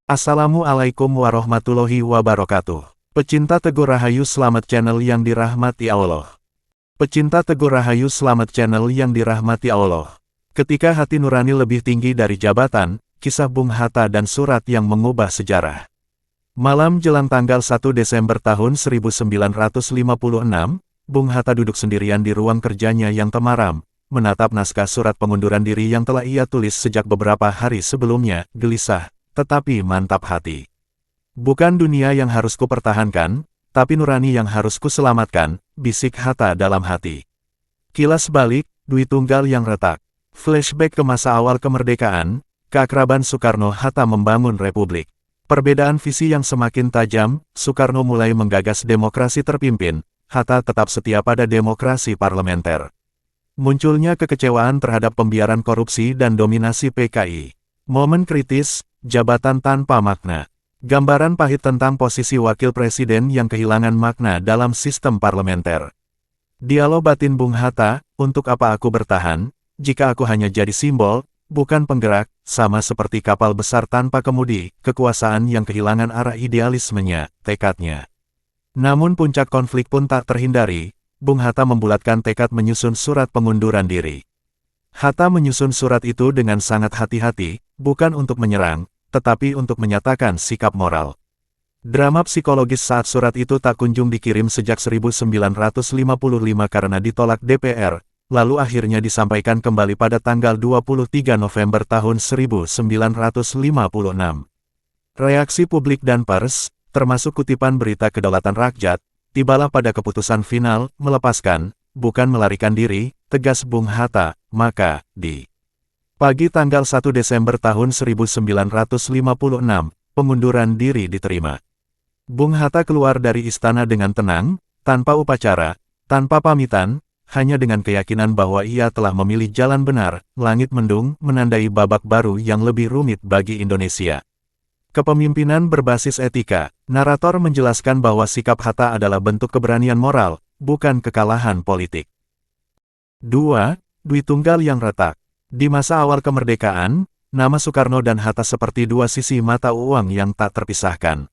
Assalamualaikum warahmatullahi wabarakatuh. Pecinta Teguh Rahayu Slamet channel yang dirahmati Allah. Pecinta Teguh Rahayu Slamet channel yang dirahmati Allah. Ketika hati nurani lebih tinggi dari jabatan, kisah Bung Hatta dan surat yang mengubah sejarah. Malam jelang tanggal 1 Desember tahun 1956, Bung Hatta duduk sendirian di ruang kerjanya yang temaram, menatap naskah surat pengunduran diri yang telah ia tulis sejak beberapa hari sebelumnya, gelisah, tetapi mantap hati. Bukan dunia yang harus kupertahankan, tapi nurani yang harus kuselamatkan, bisik Hatta dalam hati. Kilas balik, Dwi Tunggal yang retak. Flashback ke masa awal kemerdekaan, keakraban Soekarno-Hatta membangun republik. Perbedaan visi yang semakin tajam, Soekarno mulai menggagas demokrasi terpimpin, Hatta tetap setia pada demokrasi parlementer. Munculnya kekecewaan terhadap pembiaran korupsi dan dominasi PKI. Momen kritis, jabatan tanpa makna. Gambaran pahit tentang posisi wakil presiden yang kehilangan makna dalam sistem parlementer. Dialog batin Bung Hatta, untuk apa aku bertahan, jika aku hanya jadi simbol, bukan penggerak, sama seperti kapal besar tanpa kemudi, kekuasaan yang kehilangan arah idealismenya, tekadnya. Namun puncak konflik pun tak terhindari, Bung Hatta membulatkan tekad menyusun surat pengunduran diri. Hatta menyusun surat itu dengan sangat hati-hati, bukan untuk menyerang, tetapi untuk menyatakan sikap moral. Drama psikologis saat surat itu tak kunjung dikirim sejak 1955 karena ditolak DPR, lalu akhirnya disampaikan kembali pada tanggal 23 November tahun 1956. Reaksi publik dan pers, termasuk kutipan berita Kedaulatan Rakyat, tibalah pada keputusan final, melepaskan, bukan melarikan diri, tegas Bung Hatta, maka, di pagi tanggal 1 Desember tahun 1956, pengunduran diri diterima. Bung Hatta keluar dari istana dengan tenang, tanpa upacara, tanpa pamitan, hanya dengan keyakinan bahwa ia telah memilih jalan benar, langit mendung, menandai babak baru yang lebih rumit bagi Indonesia. Kepemimpinan berbasis etika, narator menjelaskan bahwa sikap Hatta adalah bentuk keberanian moral, bukan kekalahan politik. 2. Dwi Tunggal yang retak. Di masa awal kemerdekaan, nama Soekarno dan Hatta seperti dua sisi mata uang yang tak terpisahkan.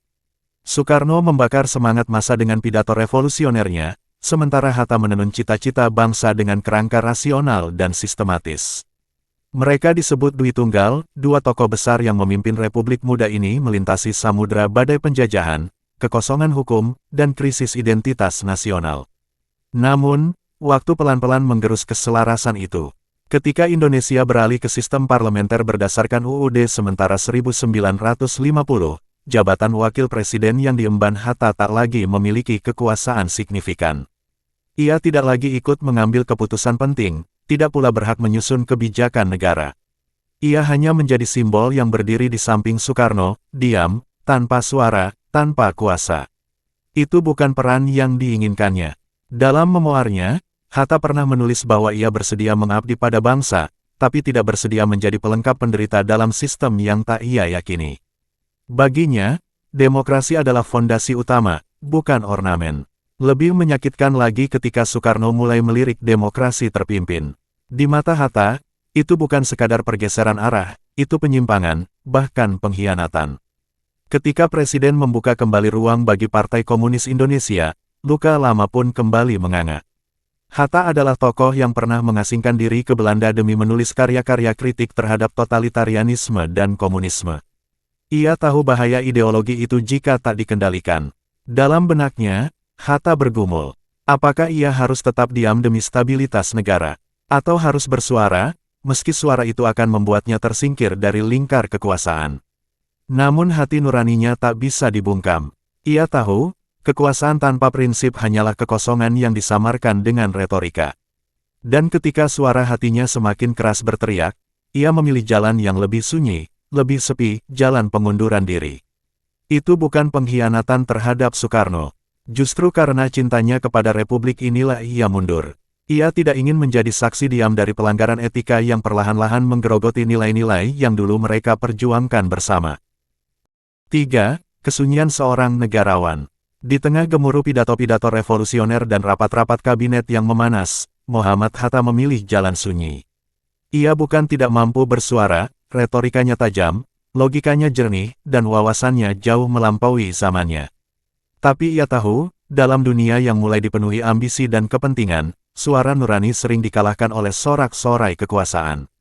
Soekarno membakar semangat massa dengan pidato revolusionernya, sementara Hatta menenun cita-cita bangsa dengan kerangka rasional dan sistematis. Mereka disebut Dwi Tunggal, dua tokoh besar yang memimpin Republik Muda ini melintasi samudera badai penjajahan, kekosongan hukum, dan krisis identitas nasional. Namun, waktu pelan-pelan menggerus keselarasan itu. Ketika Indonesia beralih ke sistem parlementer berdasarkan UUD sementara 1950, jabatan wakil presiden yang diemban Hatta tak lagi memiliki kekuasaan signifikan. Ia tidak lagi ikut mengambil keputusan penting, tidak pula berhak menyusun kebijakan negara. Ia hanya menjadi simbol yang berdiri di samping Soekarno, diam, tanpa suara, tanpa kuasa. Itu bukan peran yang diinginkannya. Dalam memoarnya, Hatta pernah menulis bahwa ia bersedia mengabdi pada bangsa, tapi tidak bersedia menjadi pelengkap penderita dalam sistem yang tak ia yakini. Baginya, demokrasi adalah fondasi utama, bukan ornamen. Lebih menyakitkan lagi ketika Soekarno mulai melirik demokrasi terpimpin. Di mata Hatta, itu bukan sekadar pergeseran arah, itu penyimpangan, bahkan pengkhianatan. Ketika Presiden membuka kembali ruang bagi Partai Komunis Indonesia, luka lama pun kembali menganga. Hatta adalah tokoh yang pernah mengasingkan diri ke Belanda demi menulis karya-karya kritik terhadap totalitarianisme dan komunisme. Ia tahu bahaya ideologi itu jika tak dikendalikan. Dalam benaknya, Hatta bergumul. Apakah ia harus tetap diam demi stabilitas negara? Atau harus bersuara, meski suara itu akan membuatnya tersingkir dari lingkar kekuasaan? Namun hati nuraninya tak bisa dibungkam. Ia tahu, kekuasaan tanpa prinsip hanyalah kekosongan yang disamarkan dengan retorika. Dan ketika suara hatinya semakin keras berteriak, ia memilih jalan yang lebih sunyi, lebih sepi, jalan pengunduran diri. Itu bukan pengkhianatan terhadap Soekarno. Justru karena cintanya kepada Republik inilah ia mundur. Ia tidak ingin menjadi saksi diam dari pelanggaran etika yang perlahan-lahan menggerogoti nilai-nilai yang dulu mereka perjuangkan bersama. 3. Kesunyian seorang negarawan. Di tengah gemuruh pidato-pidato revolusioner dan rapat-rapat kabinet yang memanas, Muhammad Hatta memilih jalan sunyi. Ia bukan tidak mampu bersuara, retorikanya tajam, logikanya jernih, dan wawasannya jauh melampaui zamannya. Tapi ia tahu, dalam dunia yang mulai dipenuhi ambisi dan kepentingan, suara nurani sering dikalahkan oleh sorak-sorai kekuasaan.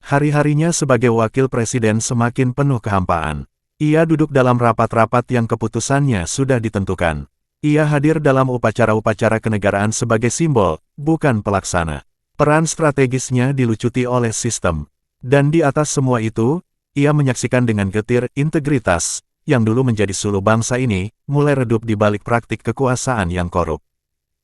Hari-harinya sebagai wakil presiden semakin penuh kehampaan. Ia duduk dalam rapat-rapat yang keputusannya sudah ditentukan. Ia hadir dalam upacara-upacara kenegaraan sebagai simbol, bukan pelaksana. Peran strategisnya dilucuti oleh sistem. Dan di atas semua itu, ia menyaksikan dengan getir integritas, yang dulu menjadi sulu bangsa ini, mulai redup di balik praktik kekuasaan yang korup.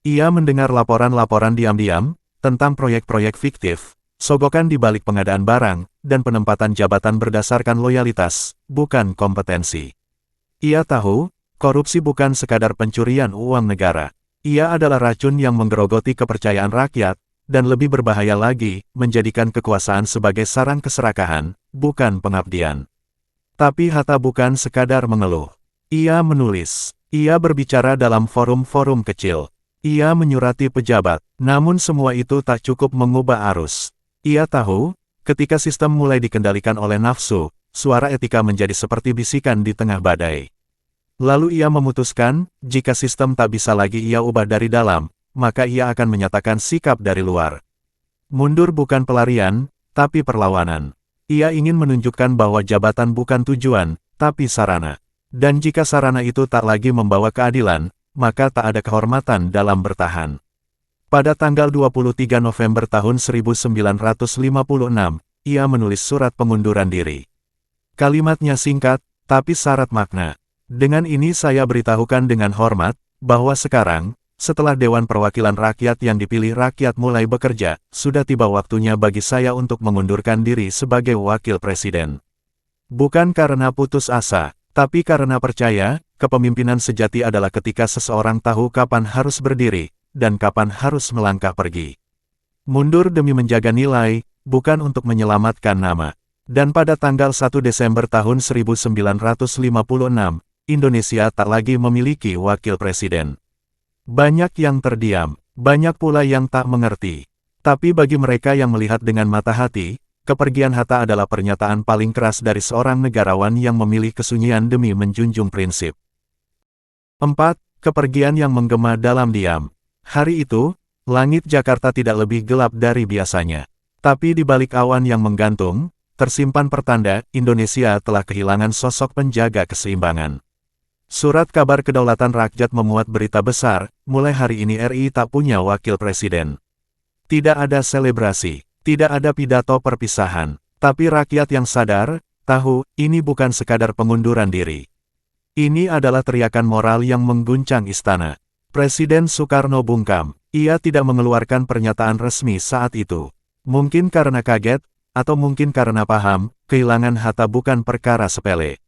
Ia mendengar laporan-laporan diam-diam, tentang proyek-proyek fiktif, sogokan di balik pengadaan barang, dan penempatan jabatan berdasarkan loyalitas, bukan kompetensi. Ia tahu, korupsi bukan sekadar pencurian uang negara. Ia adalah racun yang menggerogoti kepercayaan rakyat, dan lebih berbahaya lagi, menjadikan kekuasaan sebagai sarang keserakahan, bukan pengabdian. Tapi Hatta bukan sekadar mengeluh. Ia menulis. Ia berbicara dalam forum-forum kecil. Ia menyurati pejabat, namun semua itu tak cukup mengubah arus. Ia tahu, ketika sistem mulai dikendalikan oleh nafsu, suara etika menjadi seperti bisikan di tengah badai. Lalu ia memutuskan, jika sistem tak bisa lagi ia ubah dari dalam, maka ia akan menyatakan sikap dari luar. Mundur bukan pelarian, tapi perlawanan. Ia ingin menunjukkan bahwa jabatan bukan tujuan, tapi sarana. Dan jika sarana itu tak lagi membawa keadilan, maka tak ada kehormatan dalam bertahan. Pada tanggal 23 November tahun 1956, ia menulis surat pengunduran diri. Kalimatnya singkat, tapi syarat makna. Dengan ini saya beritahukan dengan hormat, bahwa sekarang, setelah Dewan Perwakilan Rakyat yang dipilih rakyat mulai bekerja, sudah tiba waktunya bagi saya untuk mengundurkan diri sebagai wakil presiden. Bukan karena putus asa, tapi karena percaya, kepemimpinan sejati adalah ketika seseorang tahu kapan harus berdiri, dan kapan harus melangkah pergi. Mundur demi menjaga nilai, bukan untuk menyelamatkan nama. Dan pada tanggal 1 Desember tahun 1956, Indonesia tak lagi memiliki wakil presiden. Banyak yang terdiam, banyak pula yang tak mengerti. Tapi bagi mereka yang melihat dengan mata hati, kepergian Hatta adalah pernyataan paling keras dari seorang negarawan yang memilih kesunyian demi menjunjung prinsip. 4. Kepergian yang menggema dalam diam. Hari itu, langit Jakarta tidak lebih gelap dari biasanya. Tapi di balik awan yang menggantung, tersimpan pertanda, Indonesia telah kehilangan sosok penjaga keseimbangan. Surat kabar kedaulatan rakyat memuat berita besar, mulai hari ini RI tak punya wakil presiden. Tidak ada selebrasi, tidak ada pidato perpisahan, tapi rakyat yang sadar, tahu, ini bukan sekadar pengunduran diri. Ini adalah teriakan moral yang mengguncang istana. Presiden Soekarno bungkam, ia tidak mengeluarkan pernyataan resmi saat itu. Mungkin karena kaget, atau mungkin karena paham, kehilangan Hatta bukan perkara sepele.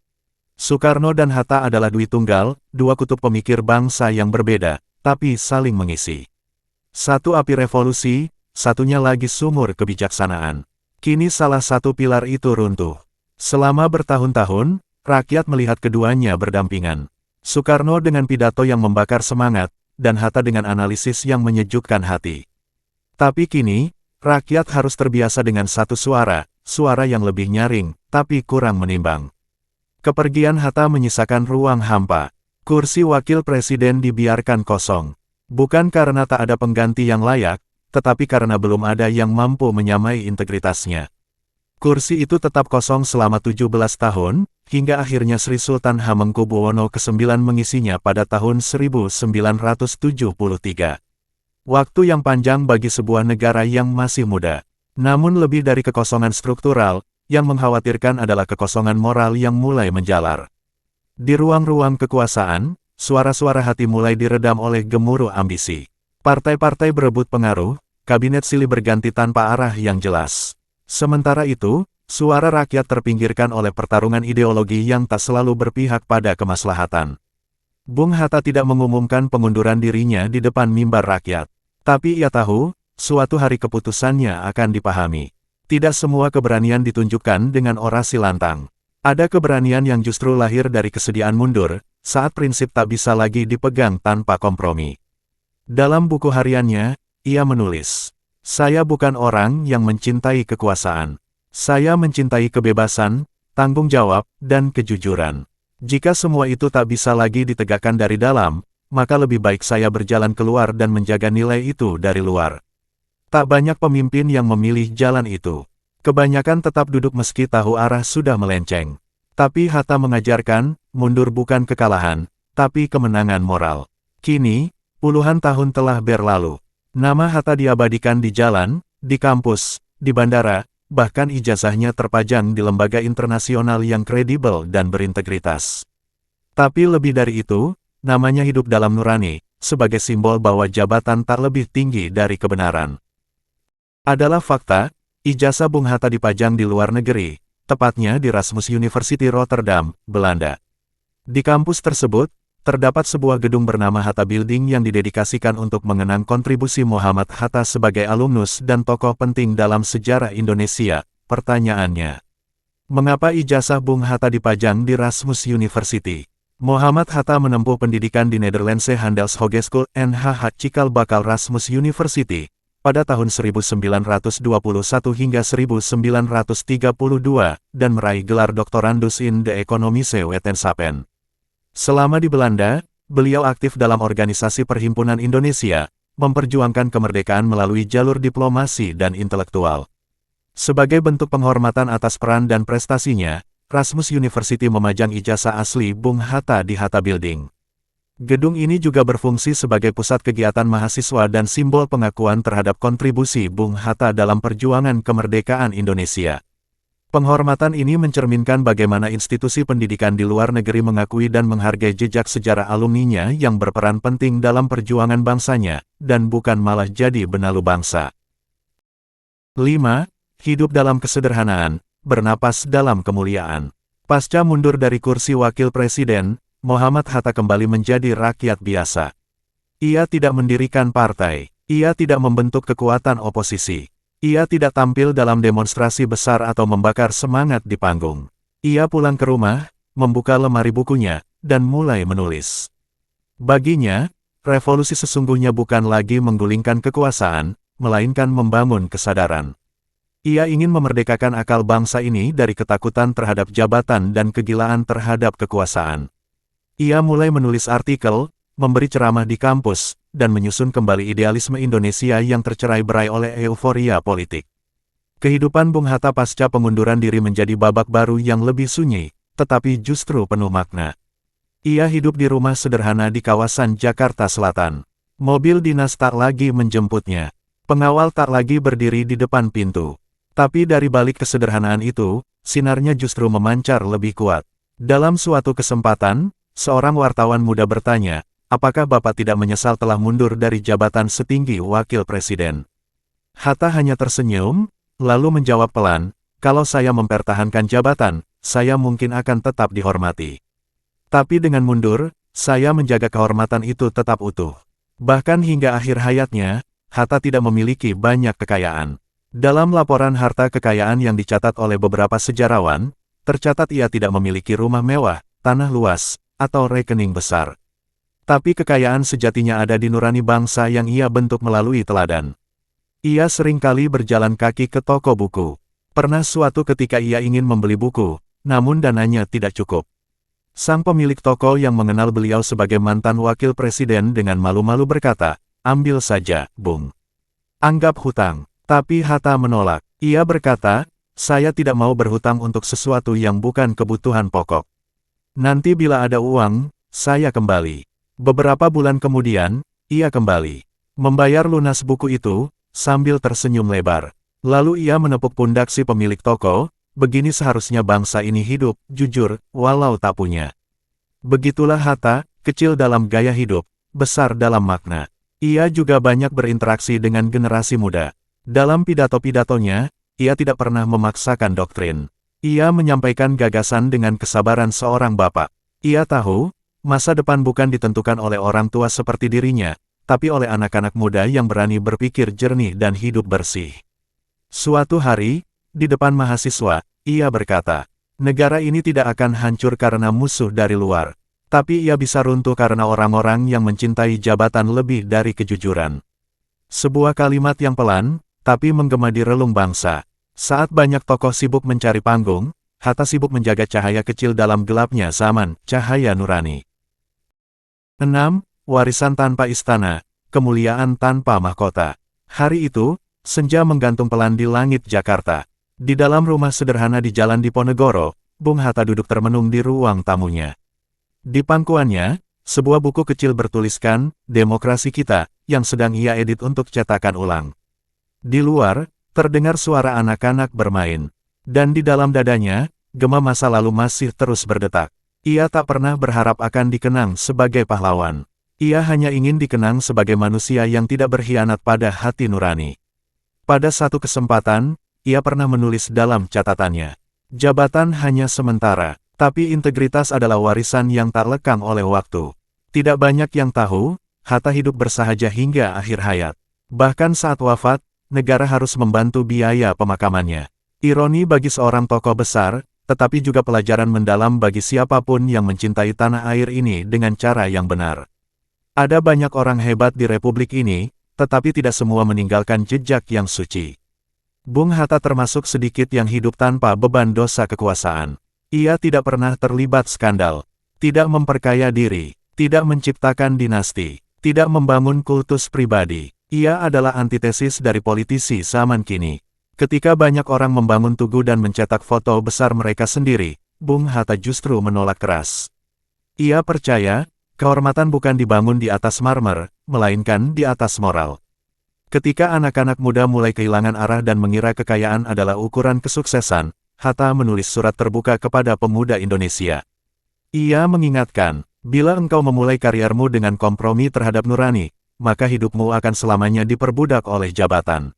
Soekarno dan Hatta adalah dui tunggal, dua kutub pemikir bangsa yang berbeda, tapi saling mengisi. Satu api revolusi, satunya lagi sumur kebijaksanaan. Kini salah satu pilar itu runtuh. Selama bertahun-tahun, rakyat melihat keduanya berdampingan. Soekarno dengan pidato yang membakar semangat, dan Hatta dengan analisis yang menyejukkan hati. Tapi kini, rakyat harus terbiasa dengan satu suara, suara yang lebih nyaring, tapi kurang menimbang. Kepergian Hatta menyisakan ruang hampa. Kursi wakil presiden dibiarkan kosong. Bukan karena tak ada pengganti yang layak, tetapi karena belum ada yang mampu menyamai integritasnya. Kursi itu tetap kosong selama 17 tahun, hingga akhirnya Sri Sultan Hamengkubuwono ke-9 mengisinya pada tahun 1973. Waktu yang panjang bagi sebuah negara yang masih muda. Namun lebih dari kekosongan struktural, yang mengkhawatirkan adalah kekosongan moral yang mulai menjalar. Di ruang-ruang kekuasaan, suara-suara hati mulai diredam oleh gemuruh ambisi. Partai-partai berebut pengaruh, kabinet silih berganti tanpa arah yang jelas. Sementara itu, suara rakyat terpinggirkan oleh pertarungan ideologi yang tak selalu berpihak pada kemaslahatan. Bung Hatta tidak mengumumkan pengunduran dirinya di depan mimbar rakyat. Tapi ia tahu, suatu hari keputusannya akan dipahami. Tidak semua keberanian ditunjukkan dengan orasi lantang. Ada keberanian yang justru lahir dari kesediaan mundur, saat prinsip tak bisa lagi dipegang tanpa kompromi. Dalam buku hariannya, ia menulis, "Saya bukan orang yang mencintai kekuasaan. Saya mencintai kebebasan, tanggung jawab, dan kejujuran. Jika semua itu tak bisa lagi ditegakkan dari dalam, maka lebih baik saya berjalan keluar dan menjaga nilai itu dari luar. Tak banyak pemimpin yang memilih jalan itu. Kebanyakan tetap duduk meski tahu arah sudah melenceng. Tapi Hatta mengajarkan, mundur bukan kekalahan, tapi kemenangan moral. Kini, puluhan tahun telah berlalu. Nama Hatta diabadikan di jalan, di kampus, di bandara, bahkan ijazahnya terpajang di lembaga internasional yang kredibel dan berintegritas. Tapi lebih dari itu, namanya hidup dalam nurani, sebagai simbol bahwa jabatan tak lebih tinggi dari kebenaran. Adalah fakta, ijazah Bung Hatta dipajang di luar negeri, tepatnya di Erasmus University Rotterdam, Belanda. Di kampus tersebut, terdapat sebuah gedung bernama Hatta Building yang didedikasikan untuk mengenang kontribusi Muhammad Hatta sebagai alumnus dan tokoh penting dalam sejarah Indonesia. Pertanyaannya, mengapa ijazah Bung Hatta dipajang di Erasmus University? Muhammad Hatta menempuh pendidikan di Nederlandse Handelshogeschool NHH Cikal Bakal Erasmus University pada tahun 1921 hingga 1932 dan meraih gelar Doctorandus in de Economische Wetenschappen. Selama di Belanda, beliau aktif dalam organisasi Perhimpunan Indonesia, memperjuangkan kemerdekaan melalui jalur diplomasi dan intelektual. Sebagai bentuk penghormatan atas peran dan prestasinya, Erasmus University memajang ijazah asli Bung Hatta di Hatta Building. Gedung ini juga berfungsi sebagai pusat kegiatan mahasiswa dan simbol pengakuan terhadap kontribusi Bung Hatta dalam perjuangan kemerdekaan Indonesia. Penghormatan ini mencerminkan bagaimana institusi pendidikan di luar negeri mengakui dan menghargai jejak sejarah alumninya yang berperan penting dalam perjuangan bangsanya, dan bukan malah jadi benalu bangsa. 5. Hidup dalam kesederhanaan, bernapas dalam kemuliaan. Pasca mundur dari kursi wakil presiden, Muhammad Hatta kembali menjadi rakyat biasa. Ia tidak mendirikan partai, ia tidak membentuk kekuatan oposisi. Ia tidak tampil dalam demonstrasi besar atau membakar semangat di panggung. Ia pulang ke rumah, membuka lemari bukunya, dan mulai menulis. Baginya, revolusi sesungguhnya bukan lagi menggulingkan kekuasaan, melainkan membangun kesadaran. Ia ingin memerdekakan akal bangsa ini dari ketakutan terhadap jabatan dan kegilaan terhadap kekuasaan. Ia mulai menulis artikel, memberi ceramah di kampus, dan menyusun kembali idealisme Indonesia yang tercerai-berai oleh euforia politik. Kehidupan Bung Hatta pasca pengunduran diri menjadi babak baru yang lebih sunyi, tetapi justru penuh makna. Ia hidup di rumah sederhana di kawasan Jakarta Selatan. Mobil dinas tak lagi menjemputnya. Pengawal tak lagi berdiri di depan pintu. Tapi dari balik kesederhanaan itu, sinarnya justru memancar lebih kuat. Dalam suatu kesempatan, seorang wartawan muda bertanya, apakah Bapak tidak menyesal telah mundur dari jabatan setinggi wakil presiden? Hatta hanya tersenyum, lalu menjawab pelan, kalau saya mempertahankan jabatan, saya mungkin akan tetap dihormati. Tapi dengan mundur, saya menjaga kehormatan itu tetap utuh. Bahkan hingga akhir hayatnya, Hatta tidak memiliki banyak kekayaan. Dalam laporan harta kekayaan yang dicatat oleh beberapa sejarawan, tercatat ia tidak memiliki rumah mewah, tanah luas, atau rekening besar. Tapi kekayaan sejatinya ada di nurani bangsa yang ia bentuk melalui teladan. Ia seringkali berjalan kaki ke toko buku. Pernah suatu ketika ia ingin membeli buku, namun dananya tidak cukup. Sang pemilik toko yang mengenal beliau sebagai mantan wakil presiden dengan malu-malu berkata, ambil saja, Bung. Anggap hutang. Tapi Hatta menolak. Ia berkata, saya tidak mau berhutang untuk sesuatu yang bukan kebutuhan pokok. Nanti bila ada uang, saya kembali. Beberapa bulan kemudian, ia kembali. Membayar lunas buku itu, sambil tersenyum lebar. Lalu ia menepuk pundak si pemilik toko, begini seharusnya bangsa ini hidup, jujur, walau tak punya. Begitulah Hatta, kecil dalam gaya hidup, besar dalam makna. Ia juga banyak berinteraksi dengan generasi muda. Dalam pidato-pidatonya, ia tidak pernah memaksakan doktrin. Ia menyampaikan gagasan dengan kesabaran seorang bapak. Ia tahu, masa depan bukan ditentukan oleh orang tua seperti dirinya, tapi oleh anak-anak muda yang berani berpikir jernih dan hidup bersih. Suatu hari, di depan mahasiswa, ia berkata, negara ini tidak akan hancur karena musuh dari luar, tapi ia bisa runtuh karena orang-orang yang mencintai jabatan lebih dari kejujuran. Sebuah kalimat yang pelan, tapi menggema di relung bangsa. Saat banyak tokoh sibuk mencari panggung, Hatta sibuk menjaga cahaya kecil dalam gelapnya zaman, cahaya nurani. 6. Warisan tanpa istana, kemuliaan tanpa mahkota. Hari itu, senja menggantung pelan di langit Jakarta. Di dalam rumah sederhana di Jalan Diponegoro, Bung Hatta duduk termenung di ruang tamunya. Di pangkuannya, sebuah buku kecil bertuliskan, Demokrasi Kita, yang sedang ia edit untuk cetakan ulang. Di luar, terdengar suara anak-anak bermain. Dan di dalam dadanya, gema masa lalu masih terus berdetak. Ia tak pernah berharap akan dikenang sebagai pahlawan. Ia hanya ingin dikenang sebagai manusia yang tidak berkhianat pada hati nurani. Pada satu kesempatan, ia pernah menulis dalam catatannya, jabatan hanya sementara, tapi integritas adalah warisan yang tak lekang oleh waktu. Tidak banyak yang tahu, Hatta hidup bersahaja hingga akhir hayat. Bahkan saat wafat, negara harus membantu biaya pemakamannya. Ironi bagi seorang tokoh besar, tetapi juga pelajaran mendalam bagi siapapun yang mencintai tanah air ini dengan cara yang benar. Ada banyak orang hebat di republik ini, tetapi tidak semua meninggalkan jejak yang suci. Bung Hatta termasuk sedikit yang hidup tanpa beban dosa kekuasaan. Ia tidak pernah terlibat skandal, tidak memperkaya diri, tidak menciptakan dinasti, tidak membangun kultus pribadi. Ia adalah antitesis dari politisi zaman kini. Ketika banyak orang membangun tugu dan mencetak foto besar mereka sendiri, Bung Hatta justru menolak keras. Ia percaya, kehormatan bukan dibangun di atas marmer, melainkan di atas moral. Ketika anak-anak muda mulai kehilangan arah dan mengira kekayaan adalah ukuran kesuksesan, Hatta menulis surat terbuka kepada pemuda Indonesia. Ia mengingatkan, bila engkau memulai kariermu dengan kompromi terhadap nurani, maka hidupmu akan selamanya diperbudak oleh jabatan.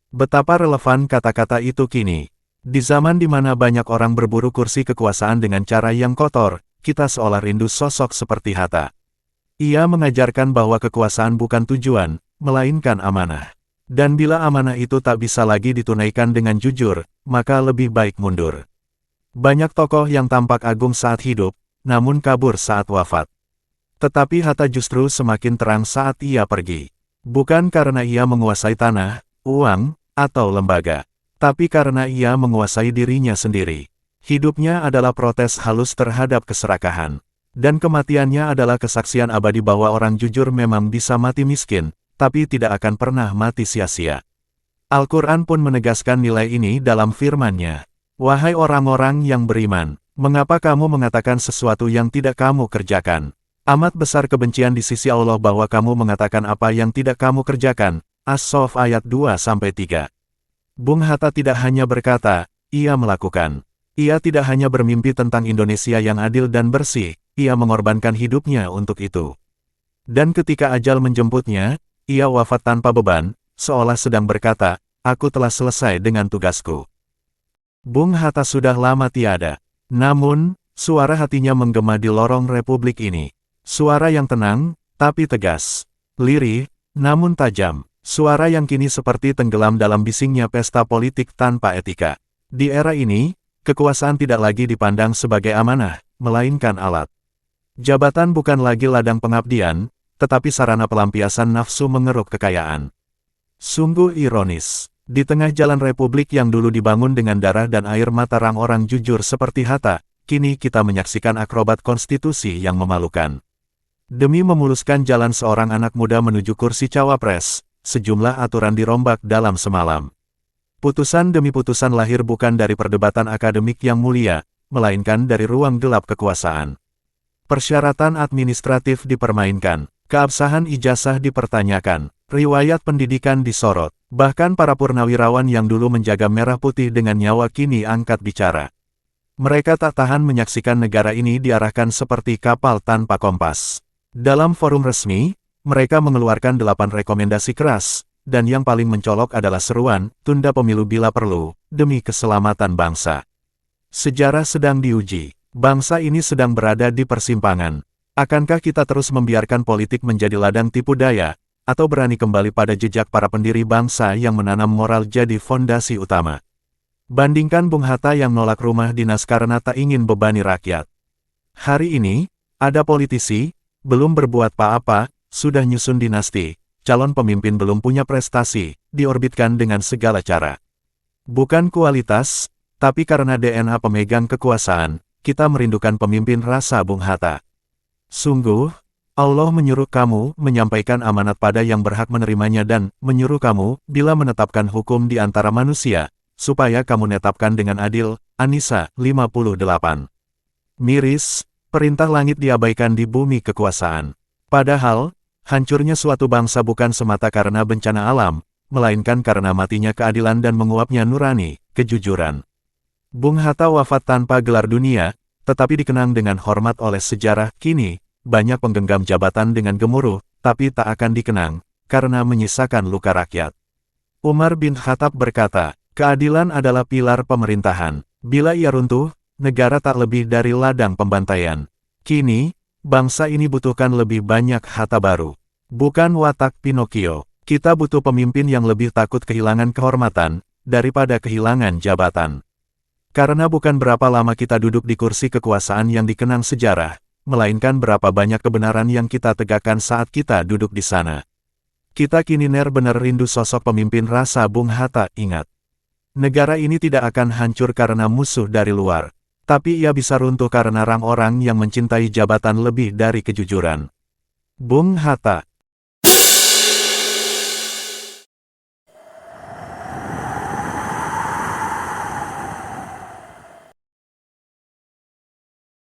Betapa relevan kata-kata itu kini. Di zaman di mana banyak orang berburu kursi kekuasaan dengan cara yang kotor, kita seolah rindu sosok seperti Hatta. Ia mengajarkan bahwa kekuasaan bukan tujuan, melainkan amanah. Dan bila amanah itu tak bisa lagi ditunaikan dengan jujur, maka lebih baik mundur. Banyak tokoh yang tampak agung saat hidup, namun kabur saat wafat. Tetapi Hatta justru semakin terang saat ia pergi. Bukan karena ia menguasai tanah, uang, atau lembaga, tapi karena ia menguasai dirinya sendiri. Hidupnya adalah protes halus terhadap keserakahan. Dan kematiannya adalah kesaksian abadi bahwa orang jujur memang bisa mati miskin, tapi tidak akan pernah mati sia-sia. Al-Quran pun menegaskan nilai ini dalam firman-Nya. Wahai orang-orang yang beriman, mengapa kamu mengatakan sesuatu yang tidak kamu kerjakan? Amat besar kebencian di sisi Allah bahwa kamu mengatakan apa yang tidak kamu kerjakan. As-Saff ayat 2-3. Bung Hatta tidak hanya berkata, ia melakukan. Ia tidak hanya bermimpi tentang Indonesia yang adil dan bersih, ia mengorbankan hidupnya untuk itu. Dan ketika ajal menjemputnya, ia wafat tanpa beban, seolah sedang berkata, aku telah selesai dengan tugasku. Bung Hatta sudah lama tiada. Namun, suara hatinya menggema di lorong republik ini. Suara yang tenang, tapi tegas. Lirih, namun tajam. Suara yang kini seperti tenggelam dalam bisingnya pesta politik tanpa etika. Di era ini, kekuasaan tidak lagi dipandang sebagai amanah, melainkan alat. Jabatan bukan lagi ladang pengabdian, tetapi sarana pelampiasan nafsu mengeruk kekayaan. Sungguh ironis. Di tengah jalan republik yang dulu dibangun dengan darah dan air mata orang-orang jujur seperti Hatta, kini kita menyaksikan akrobat konstitusi yang memalukan. Demi memuluskan jalan seorang anak muda menuju kursi cawapres, sejumlah aturan dirombak dalam semalam. Putusan demi putusan lahir bukan dari perdebatan akademik yang mulia, melainkan dari ruang gelap kekuasaan. Persyaratan administratif dipermainkan, keabsahan ijazah dipertanyakan, riwayat pendidikan disorot. Bahkan para purnawirawan yang dulu menjaga merah putih dengan nyawa kini angkat bicara. Mereka tak tahan menyaksikan negara ini diarahkan seperti kapal tanpa kompas. Dalam forum resmi, mereka mengeluarkan 8 rekomendasi keras, dan yang paling mencolok adalah seruan, tunda pemilu bila perlu, demi keselamatan bangsa. Sejarah sedang diuji. Bangsa ini sedang berada di persimpangan. Akankah kita terus membiarkan politik menjadi ladang tipu daya, atau berani kembali pada jejak para pendiri bangsa yang menanam moral jadi fondasi utama? Bandingkan Bung Hatta yang nolak rumah dinas karena tak ingin bebani rakyat. Hari ini, ada politisi, belum berbuat apa-apa, sudah nyusun dinasti, calon pemimpin belum punya prestasi, diorbitkan dengan segala cara. Bukan kualitas, Tapi karena DNA pemegang kekuasaan, kita merindukan pemimpin, rasa Bung Hatta. Sungguh, Allah menyuruh kamu menyampaikan amanat pada yang berhak menerimanya dan menyuruh kamu, bila menetapkan hukum di antara manusia, supaya kamu netapkan dengan adil. An-Nisa 58. Miris, perintah langit diabaikan di bumi kekuasaan. Padahal, hancurnya suatu bangsa bukan semata karena bencana alam, melainkan karena matinya keadilan dan menguapnya nurani, kejujuran. Bung Hatta wafat tanpa gelar dunia, tetapi dikenang dengan hormat oleh sejarah. Kini, banyak penggenggam jabatan dengan gemuruh, tapi tak akan dikenang, karena menyisakan luka rakyat. Umar bin Khattab berkata, keadilan adalah pilar pemerintahan. Bila ia runtuh, negara tak lebih dari ladang pembantaian. Kini, bangsa ini butuhkan lebih banyak Hatta baru. Bukan watak Pinocchio. Kita butuh pemimpin yang lebih takut kehilangan kehormatan, daripada kehilangan jabatan. Karena bukan berapa lama kita duduk di kursi kekuasaan yang dikenang sejarah, melainkan berapa banyak kebenaran yang kita tegakkan saat kita duduk di sana. Kita kini benar-benar rindu sosok pemimpin, rasa Bung Hatta. Ingat, negara ini tidak akan hancur karena musuh dari luar, tapi ia bisa runtuh karena orang-orang yang mencintai jabatan lebih dari kejujuran. Bung Hatta.